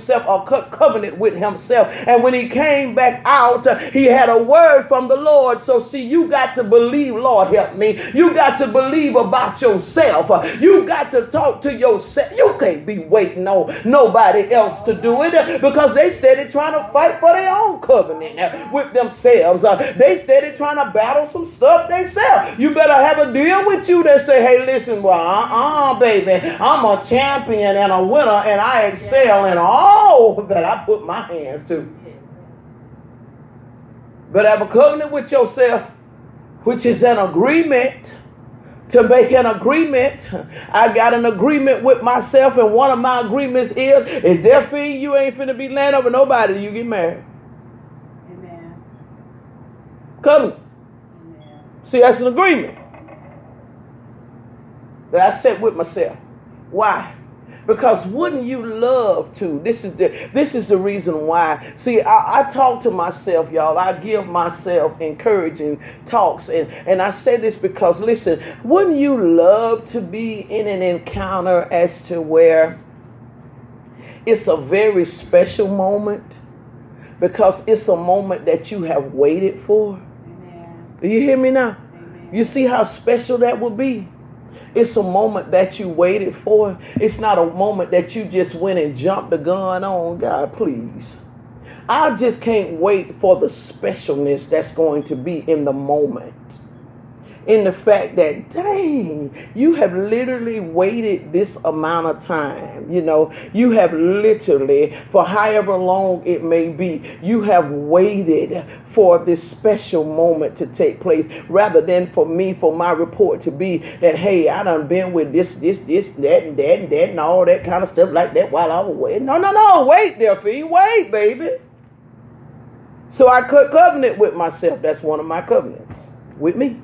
himself or cut covenant with himself. And when he came back out, he had a word from the Lord. So see, you got to believe, Lord help me. You got to believe about yourself. You got to talk to yourself. You can't be waiting on nobody else to do it, because they steady trying to fight for their own covenant with themselves. They steady trying to battle some stuff themselves. You better have a deal with you that say, hey, listen, well, baby, I'm a champion and a winner, and I excel in all that I put my hands to. But have a covenant with yourself, which is an agreement. To make an agreement, I got an agreement with myself, and one of my agreements is definitely you ain't finna be laying over nobody till you get married. Amen. Covenant. Amen. See, that's an agreement that I set with myself. Why? Because wouldn't you love to? This is the reason why. See, I talk to myself, y'all. I give myself encouraging talks. And I say this because, listen, wouldn't you love to be in an encounter as to where it's a very special moment? Because it's a moment that you have waited for. Amen. Do you hear me now? Amen. You see how special that would be? It's a moment that you waited for. It's not a moment that you just went and jumped the gun on. God, please. I just can't wait for the specialness that's going to be in the moment. In the fact that, dang, you have literally waited this amount of time. You know, you have literally, for however long it may be, you have waited for this special moment to take place, rather than for my report to be that, hey, I done been with this, that, and all that kind of stuff like that while I was waiting. No, wait, Delphine, wait, baby. So I cut covenant with myself. That's one of my covenants with me.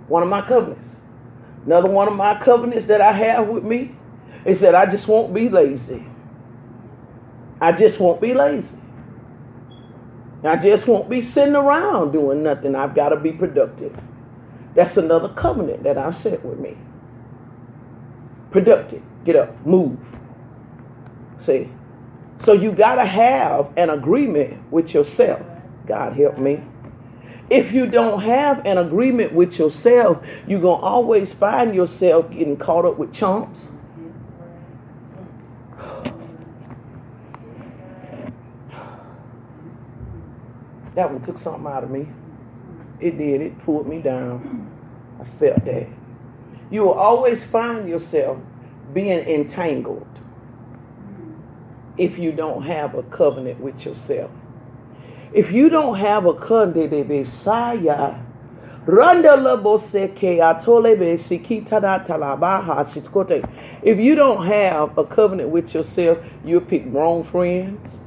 One of my covenants. Another one of my covenants that I have with me is that I just won't be lazy. I just won't be lazy. I just won't be sitting around doing nothing. I've got to be productive. That's another covenant that I've set with me. Productive. Get up. Move. See? So you got to have an agreement with yourself. God help me. If you don't have an agreement with yourself, you're going to always find yourself getting caught up with chumps. That one took something out of me. It did. It pulled me down. I felt that. You will always find yourself being entangled if you don't have a covenant with yourself. If you don't have a covenant, if you don't have a covenant with yourself, you'll pick wrong friends.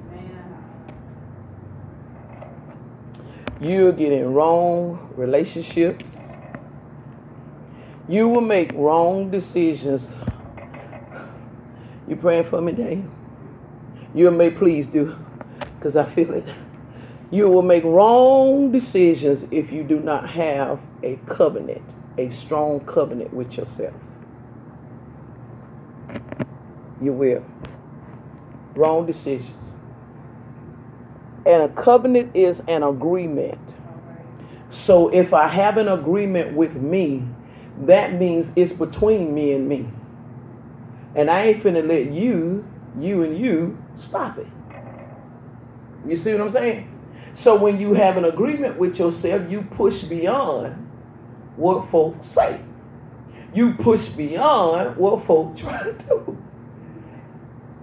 You'll get in wrong relationships. You will make wrong decisions. You praying for me, Dave? You may please do, because I feel it. You will make wrong decisions if you do not have a covenant, a strong covenant with yourself. You will. Wrong decisions. And a covenant is an agreement. So if I have an agreement with me, that means it's between me and me. And I ain't finna let you and you stop it. You see what I'm saying? So when you have an agreement with yourself, you push beyond what folks say. You push beyond what folks try to do.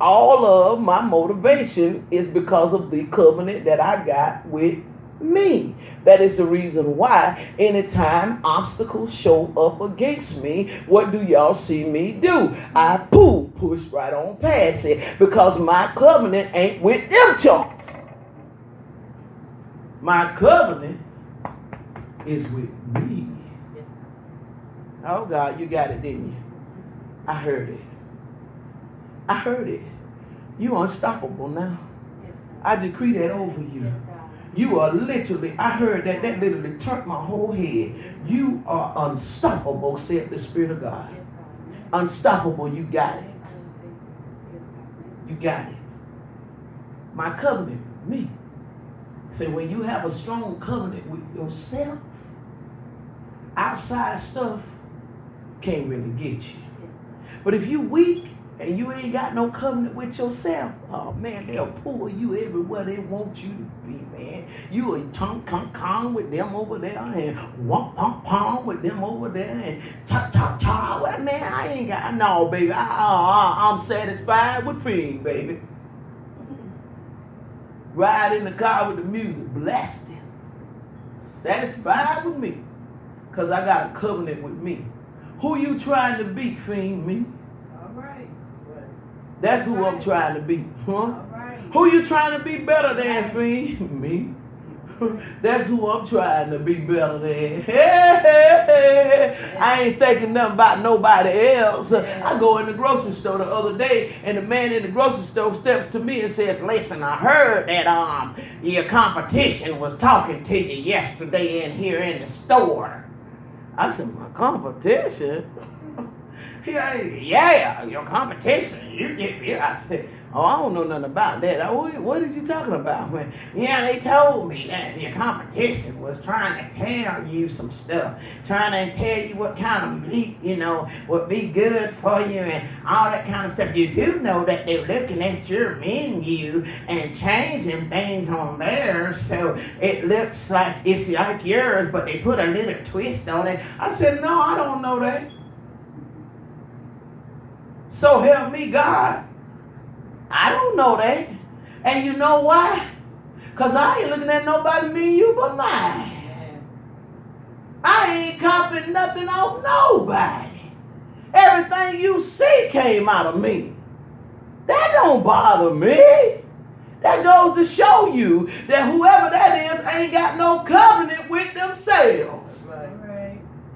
All of my motivation is because of the covenant that I got with me. That is the reason why anytime obstacles show up against me, what do y'all see me do? I push right on past it, because my covenant ain't with them chumps. My covenant is with me. Oh God, you got it, didn't you? I heard it. I heard it. You unstoppable now. I decree that over you. You are literally, I heard that literally turned my whole head. You are unstoppable, said the Spirit of God. Unstoppable, you got it. You got it. My covenant with me. Say, when you have a strong covenant with yourself, outside stuff can't really get you. But if you weak and you ain't got no covenant with yourself, oh man, they'll pull you everywhere they want you to be, man. You a tongue with them over there and womp pom with them over there and ta. Well, man, I ain't got no, baby. I'm satisfied with Msphine, baby. Ride in the car with the music blasting. Satisfied with me. Because I got a covenant with me. Who you trying to be, Msphine? Me? All right. That's who I'm trying to be. Huh? All right. Who you trying to be better than, Msphine? Me? That's who I'm trying to be better than. Hey. I ain't thinking nothing about nobody else. I go in the grocery store the other day, and the man in the grocery store steps to me and says, listen, I heard that your competition was talking to you yesterday in here in the store. I said, my competition? Yeah, your competition. I said, oh, I don't know nothing about that. What is you talking about? Yeah, they told me that your competition was trying to tell you some stuff, trying to tell you what kind of meat, would be good for you and all that kind of stuff. You do know that they're looking at your menu and changing things on there, so it looks like it's like yours, but they put a little twist on it. I said, no, I don't know that. So help me God. I don't know that. And you know why? Because I ain't looking at nobody, me and you, but mine. I ain't copying nothing off nobody. Everything you see came out of me. That don't bother me. That goes to show you that whoever that is ain't got no covenant with themselves.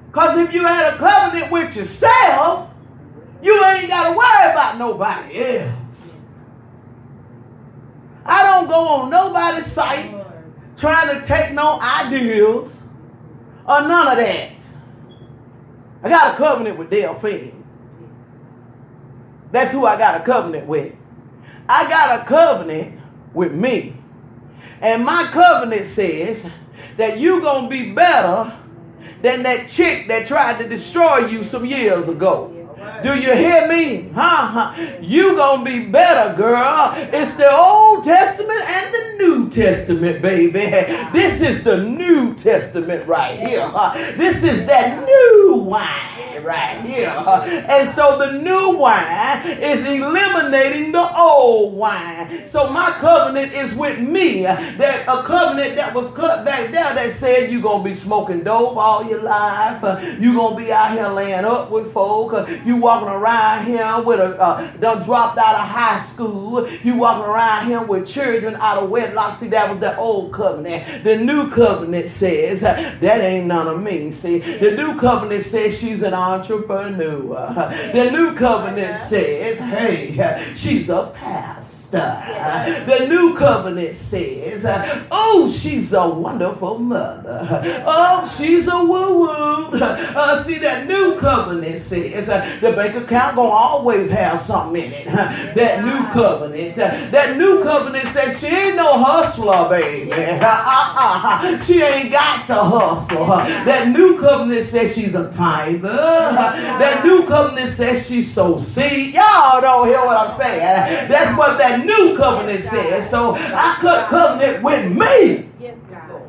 Because if you had a covenant with yourself, you ain't got to worry about nobody else. I don't go on nobody's site trying to take no ideals or none of that. I got a covenant with Delphine. That's who I got a covenant with. I got a covenant with me. And my covenant says that you're going to be better than that chick that tried to destroy you some years ago. Do you hear me? You gonna be better, girl. It's the Old Testament and the New Testament, baby. This is the New Testament right here. This is that new wine right here. And so the new wine is eliminating the old wine. So my covenant is with me. That a covenant that was cut back there that said you're gonna be smoking dope all your life. You're gonna be out here laying up with folk. You walking around here with done dropped out of high school. You walking around here with children out of wedlock. See, that was the old covenant. The new covenant says that ain't none of me. See, the new covenant says she's an entrepreneur. The new covenant says, hey, she's a pastor. The new covenant says, oh, she's a wonderful mother. Oh, she's a woo-woo. See, that new covenant says the bank account gonna always have something in it. That new covenant. That new covenant says she ain't no hustler, baby. She ain't got to hustle. That new covenant says she's a tither. That new covenant says she's so seed. Y'all don't hear what I'm saying. That's what that new covenant says. So I cut covenant with me. Yes, God.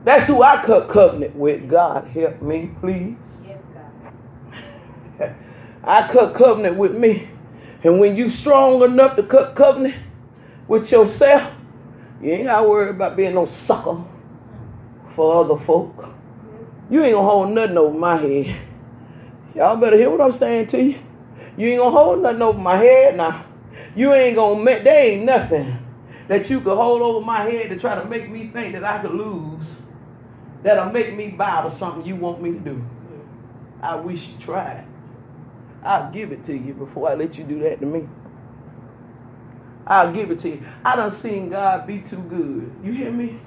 That's who I cut covenant with. God help me, please. Yes, God. I cut covenant with me. And when you strong enough to cut covenant with yourself, you ain't got to worry about being no sucker for other folk. You ain't going to hold nothing over my head. Y'all better hear what I'm saying to you. You ain't going to hold nothing over my head now. You ain't going to make, there ain't nothing that you could hold over my head to try to make me think that I could lose, that'll make me bow to something you want me to do. I wish you tried. I'll give it to you before I let you do that to me. I'll give it to you. I done seen God be too good. You hear me?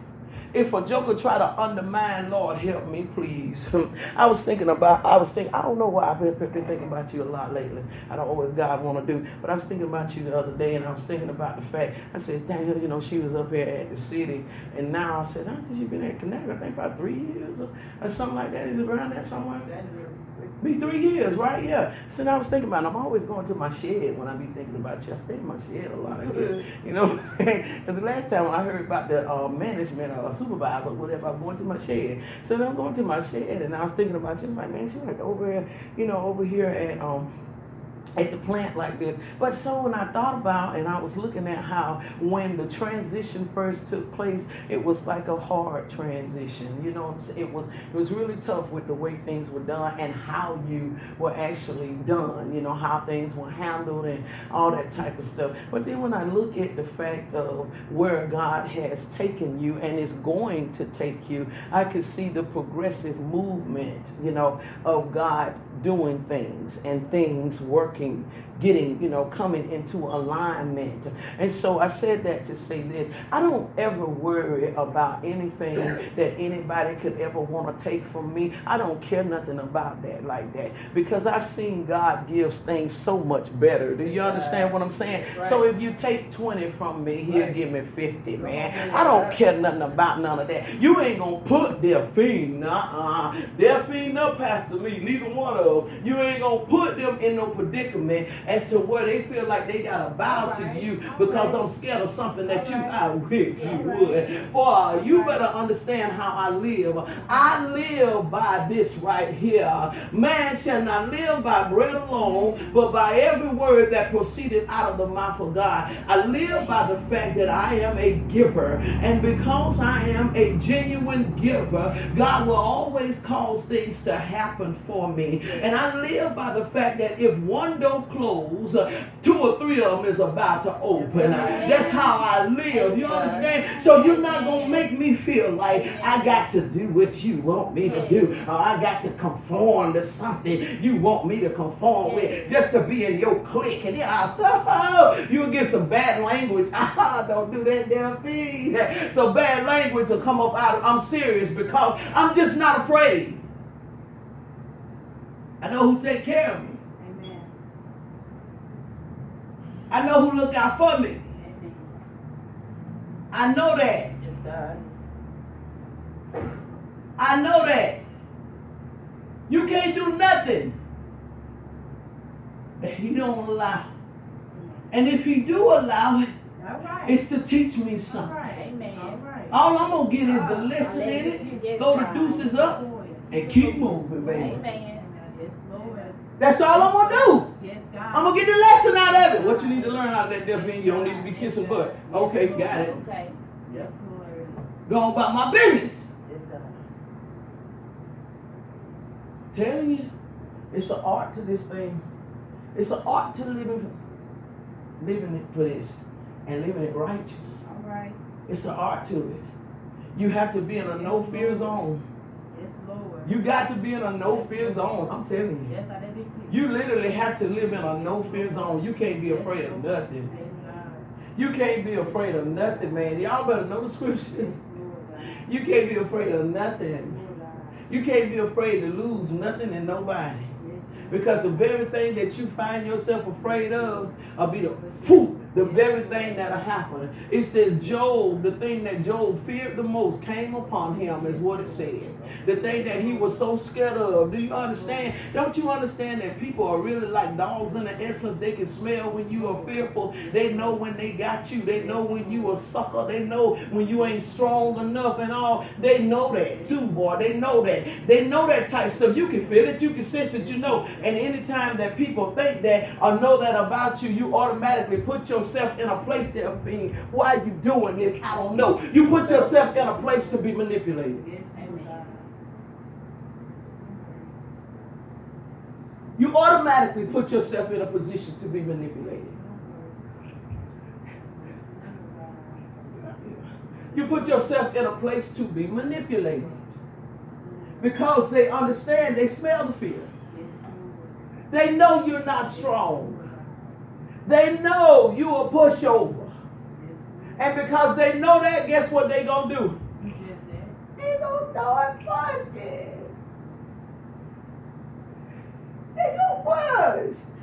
if a joker try to undermine, Lord, help me, please. I don't know why I've been thinking about you a lot lately. I don't know what God want to do, but I was thinking about you the other day, and I was thinking about the fact, I said, dang, she was up here at the city, and now I said, how did she been at Connecticut? I think about 3 years or something like that. Is it around that somewhere? Be 3 years, right? Yeah. So now I was thinking about it. I'm always going to my shed when I be thinking about you. I stay in my shed a lot, I guess. You know what I'm saying? Because the last time when I heard about the management or supervisor or whatever, I'm going to my shed. So then I'm going to my shed, and I was thinking about you. I'm like, man, she like over here, over here at the plant like this. But so when I thought about, and I was looking at how when the transition first took place, it was like a hard transition. You know what I'm saying? It was really tough with the way things were done and how you were actually done, how things were handled and all that type of stuff. But then when I look at the fact of where God has taken you and is going to take you, I could see the progressive movement, of God doing things and things working, getting, coming into alignment. And so I said that to say this. I don't ever worry about anything that anybody could ever want to take from me. I don't care nothing about that like that, because I've seen God gives things so much better. Do you understand what I'm saying? Right. So if you take 20 from me, he'll give me 50, man. I don't care nothing about none of that. You ain't gonna put Delphine, Delphine up, Pastor Lee, neither one of them. You ain't gonna put them in no predicament as to where they feel like they gotta bow to you because I'm scared of something that I wish you would. Boy, you better understand how I live. I live by this right here. Man shall not live by bread alone, but by every word that proceeded out of the mouth of God. I live by the fact that I am a giver, and because I am a genuine giver, God will always cause things to happen for me. And I live by the fact that if one door closed, 2 or 3 of them is about to open. That's how I live. You understand? So you're not going to make me feel like I got to do what you want me to do, or I got to conform to something you want me to conform with just to be in your clique. And you'll get some bad language. Don't do that damn thing. So bad language will come up out of, I'm serious, because I'm just not afraid. I know who take care of me. Amen. I know who look out for me. Amen. I know that. Yes, God. I know that. You can't do nothing that he don't allow. And if he do allow it, right, it's to teach me something. All right. Amen. All right. All I'm going to get is the lesson in it, throw the deuces up, and keep moving, baby. Amen. That's all I'm going to do. Yes, God. I'm going to get the lesson out of it. What you need to learn out of that, Delphine, you don't need to be kissing butt. Okay, got it. Okay. Yep. Go on about my business. Yes, God. Telling you, it's an art to this thing. It's an art to living it for this and living it righteous. All right. It's an art to it. You have to be in a no-fear zone. Yes, Lord. You got to be in a no-fear zone. I'm telling you. Yes, I did. You literally have to live in a no-fear zone. You can't be afraid of nothing. You can't be afraid of nothing, man. Y'all better know the scriptures. You can't be afraid of nothing. You can't be afraid to lose nothing and nobody. Because the very thing that you find yourself afraid of will be the very thing that'll happen. It says Job, the thing that Job feared the most came upon him, is what it said. The thing that he was so scared of. Do you understand? Don't you understand that people are really like dogs in the essence? They can smell when you are fearful. They know when they got you. They know when you a sucker. They know when you ain't strong enough and all. They know that too, boy. They know that. They know that type of stuff. You can feel it. You can sense it. You know. And anytime that people think that or know that about you, you automatically put yourself in a place there being, why are you doing this? I don't know. You put yourself in a place to be manipulated. You automatically put yourself in a position to be manipulated. You put yourself in a place to be manipulated. Because they understand, they smell the fear. They know you're not strong. They know you a pushover. And because they know that, guess what they gonna do? know it's busted. They go bust.